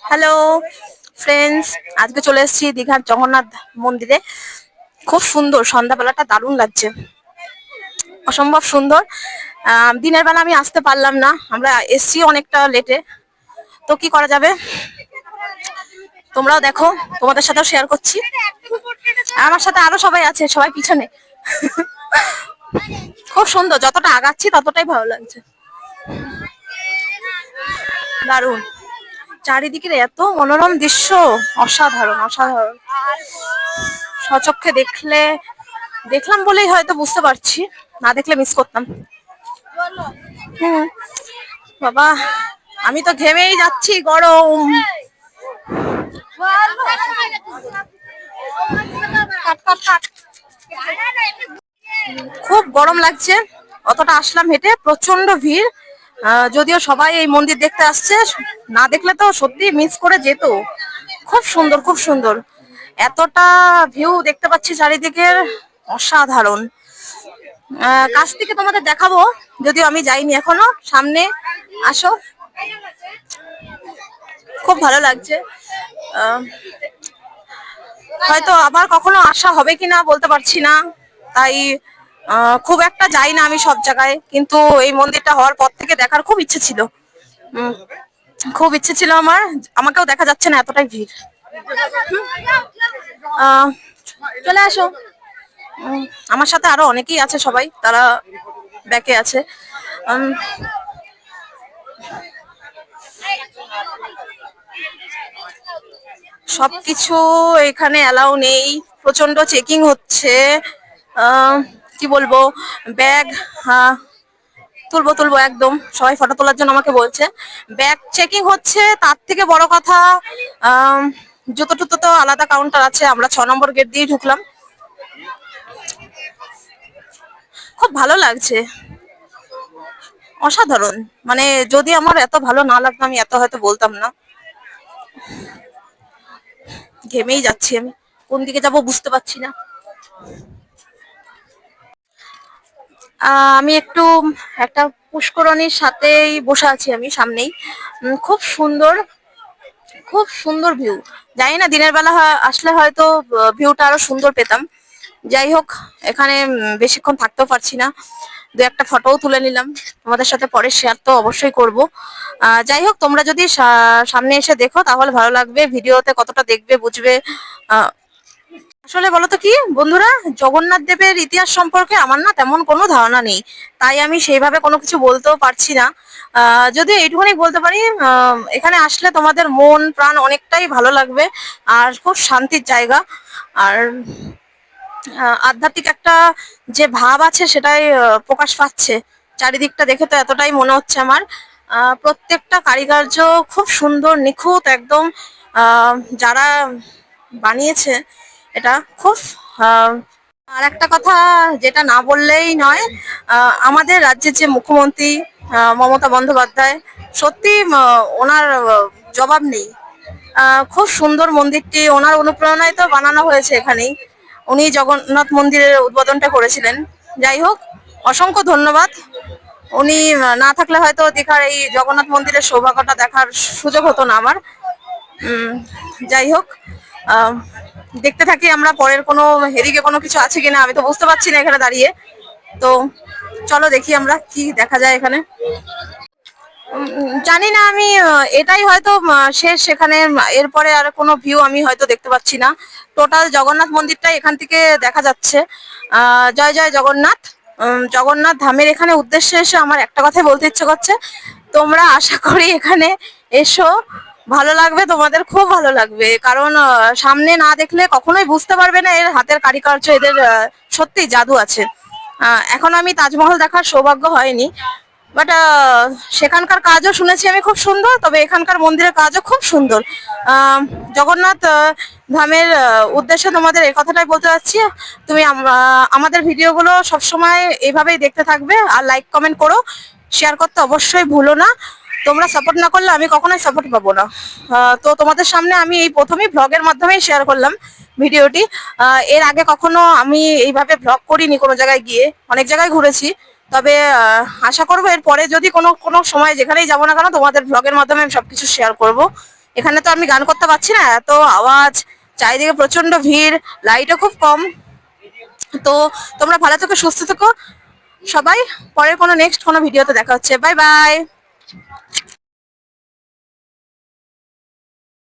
Hello friends, আজকে চলে এসেছি দীঘার জগন্নাথ মন্দিরে। খুব সুন্দর, সন্ধ্যাবেলাটা দারুণ লাগছে, অসম্ভব সুন্দর। দিনের বেলা আমি আসতে পারলাম না, আমরা এসছি অনেকটা লেটে। তো কি করা যাবে, তোমরাও দেখো, তোমাদের সাথেও শেয়ার করছি। আমার সাথে আরো সবাই আছে, সবাই পিছনে। খুব সুন্দর, যতটা আগাচ্ছি ততটাই ভালো লাগছে, দারুণ। চারিদিকের এত মনোরম দৃশ্য, অসাধারণ অসাধারণ। স্বচক্ষে দেখলাম বলেই হয়তো বুঝতে পারছি, না দেখলে মিস করতাম। হুম, বাবা, আমি তো ঘেমেই যাচ্ছি, গরম। খুব গরম লাগছে, অতটা আসলাম হেঁটে, প্রচন্ড ভিড়। যদিও সবাই এই মন্দির দেখতে আসছে, না দেখলে তো সত্যি মিস করে যেত। খুব সুন্দর, খুব সুন্দর, এতটা ভিউ দেখতে পাচ্ছি চারিদিকের, অসাধারণ। কাছ থেকে তোমাদের দেখাবো, যদিও আমি যাইনি এখনো, সামনে আসো। খুব ভালো লাগছে। হয়তো আবার কখনো আসা হবে কিনা বলতে পারছি না, তাই খুব একটা যাই না আমি সব জায়গায়, কিন্তু এই মন্দিরটা হওয়ার পর থেকে দেখার খুব ইচ্ছে ছিল। উম, খুব ইচ্ছে ছিল আমার, আমাকেও দেখা যাচ্ছে না, এতটাই ভিড়। আহ, চলে আসো। উম, আমার সাথে আরো অনেকেই আছে, সবাই তারা ব্যাকে আছে। উম, সবকিছু এখানে অ্যালাউ নেই, প্রচন্ড চেকিং হচ্ছে। আহ, কি বলবো, ব্যাগ, তুলবো তুলবো একদম, সবাই ফটো তোলার জন্য আমাকে বলছে। ব্যাগ চেকিং হচ্ছে, তার থেকে বড় কথা আম, জুতো টুতো তো আলাদা কাউন্টার আছে, আমরা 6 নম্বর গেট দিয়ে ঢুকলাম। খুব ভালো লাগছে, অসাধারণ। মানে যদি আমার এত ভালো না লাগতো, আমি এত হয়তো বলতাম না। ঘেমেই যাচ্ছি আমি, কোন দিকে যাব বুঝতে পারছি না। আমি একটু একটা পুষ্করণীর সাথেই বসে আছি আমি, সামনেই। খুব সুন্দর, খুব সুন্দর ভিউ। জানি না দিনের বেলা আসলে হয়তো ভিউটা আরো সুন্দর পেতাম। যাই হোক, এখানে বেশিক্ষণ থাকতেও পারছি না, দু একটা ফটোও তুলে নিলাম, তোমাদের সাথে পরে শেয়ার তো অবশ্যই করব। যাই হোক, তোমরা যদি সামনে এসে দেখো তাহলে ভালো লাগবে, ভিডিওতে কতটা দেখবে বুঝবে। আহ, আসলে বলতো কি বন্ধুরা, জগন্নাথ দেবের ইতিহাস সম্পর্কে আমার না তেমন কোনো ধারণা নেই, তাই আমি সেইভাবে কোনো কিছু বলতেও পারছি না। যদি এইটুকুনি বলতে পারি, এখানে আসলে তোমাদের মন প্রাণ অনেকটাই ভালো লাগবে, আর খুব শান্তির জায়গা। আর আধ্যাত্মিক একটা যে ভাব আছে সেটাই প্রকাশ পাচ্ছে, চারিদিকটা দেখে তো এতটাই মনে হচ্ছে আমার। প্রত্যেকটা কারিকার্য খুব সুন্দর, নিখুঁত একদম। যারা বানিয়েছে এটা খুব। আহ, আর একটা কথা যেটা না বললেই নয়, আমাদের রাজ্যের যে মুখ্যমন্ত্রী মমতা বন্দ্যোপাধ্যায়, সত্যি ওনার জবাব নেই। খুব সুন্দর মন্দিরটি, ওনার অনুপ্রেরণায় তো বানানো হয়েছে এখানেই, উনি জগন্নাথ মন্দিরের উদ্বোধনটা করেছিলেন। যাই হোক, অসংখ্য ধন্যবাদ। উনি না থাকলে হয়তো দীঘার এই জগন্নাথ মন্দিরের সৌভাগ্যটা দেখার সুযোগ হতো না আমার। যাই হোক, আহ, দেখতে থাকি আমরা পরের কোনো হেদিকে কোনো কিছু আছে কিনা, আমি তো বুঝতে পারছি না এখানে দাঁড়িয়ে। তো চলো দেখি আমরা কি দেখা যায় এখানে। জানি না আমি, এটাই হয়তো শেষ এখানে, এরপরে আর কোনো ভিউ আমি হয়তো দেখতে পাচ্ছি না। টোটাল জগন্নাথ মন্দিরটাই এখান থেকে দেখা যাচ্ছে। জয় জয় জগন্নাথ। জগন্নাথ ধামের এখানে উদ্দেশ্যে এসে আমার একটা কথাই বলতে ইচ্ছে করছে, তোমরা আশা করি এখানে এসো, ভালো লাগবে, তোমাদের খুব ভালো লাগবে। কারণ সামনে না দেখলে কখনোই বুঝতে পারবে না এর হাতের কারিকার্য, এদের সত্যি জাদু আছে। এখন আমি তাজমহল দেখার সৌভাগ্য হয়নি, বাট সেখানকার কাজও শুনেছি আমি খুব সুন্দর, তবে এখানকার মন্দিরের কাজও খুব সুন্দর। জগন্নাথ ধামের উদ্দেশ্যে তোমাদের এই কথাটাই বলতে চাচ্ছি, তুমি আমাদের ভিডিওগুলো সবসময় এইভাবেই দেখতে থাকবে, আর লাইক কমেন্ট করো, শেয়ার করতে অবশ্যই ভুলো না। তোমরা সাপোর্ট না করলে আমি কখনোই সাপোর্ট পাবো না। তো তোমাদের সামনে আমি এই প্রথমেই ভ্লগের মাধ্যমেই শেয়ার করলাম ভিডিওটি। এর আগে কখনো আমি এইভাবে ভ্লগ করিনি, কোনো জায়গায় গিয়ে, অনেক জায়গায় ঘুরেছি। তবে আশা করবো এর পরে যদি কোনো কোনো সময় যেখানেই যাবো না কেন, তোমাদের ভ্লগের মাধ্যমে আমি সবকিছু শেয়ার করব। এখানে তো আমি গান করতে পারছি না, এত আওয়াজ, চারিদিকে প্রচন্ড ভিড়, লাইটও খুব কম। তো তোমরা ভালো থেকো, সুস্থ থেকো সবাই। পরের কোনো নেক্সট কোনো ভিডিওতে দেখা হচ্ছে। Bye bye.